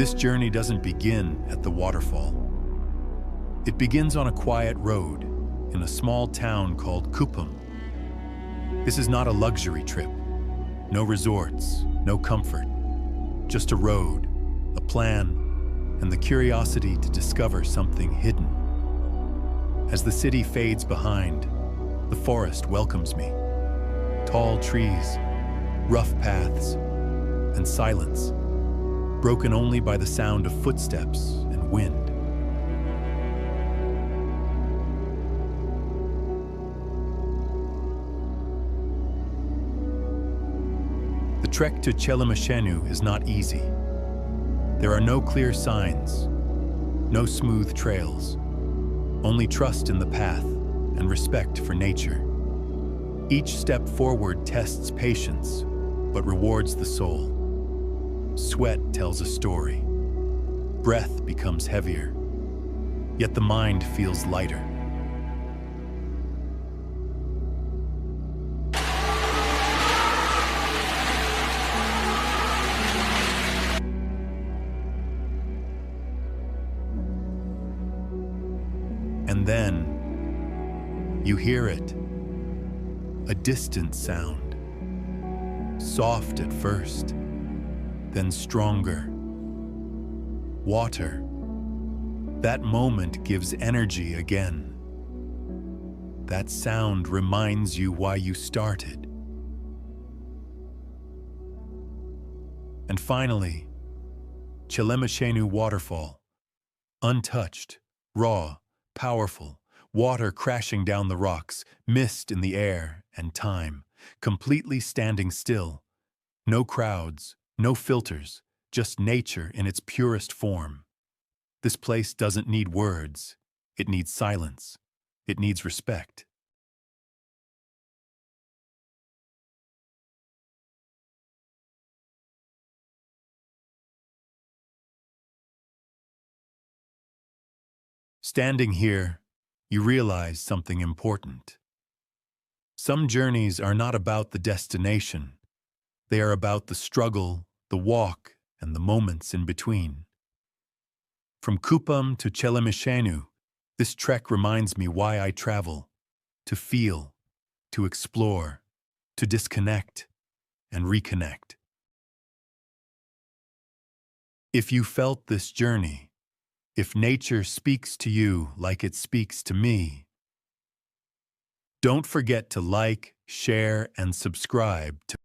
This journey doesn't begin at the waterfall. It begins on a quiet road in a small town called Kuppam. This is not a luxury trip. No resorts, no comfort. Just a road, a plan, and the curiosity to discover something hidden. As the city fades behind, the forest welcomes me. Tall trees, rough paths, and silence, broken only by the sound of footsteps and wind. The trek to Chelemichenu is not easy. There are no clear signs, no smooth trails, only trust in the path and respect for nature. Each step forward tests patience, but rewards the soul. Sweat tells a story. Breath becomes heavier, yet the mind feels lighter. And then, you hear it, a distant sound, soft at first, then stronger. Water. That moment gives energy again. That sound reminds you why you started. And finally, Chelemichenu Waterfall. Untouched, raw, powerful, water crashing down the rocks, mist in the air, and time, completely standing still. No crowds, no filters, just nature in its purest form. This place doesn't need words. It needs silence. It needs respect. Standing here, you realize something important. Some journeys are not about the destination. They are about the struggle, the walk, and the moments in between. From Kuppam to Chelemichenu, this trek reminds me why I travel: to feel, to explore, to disconnect, and reconnect. If you felt this journey, if nature speaks to you like it speaks to me, don't forget to like, share, and subscribe to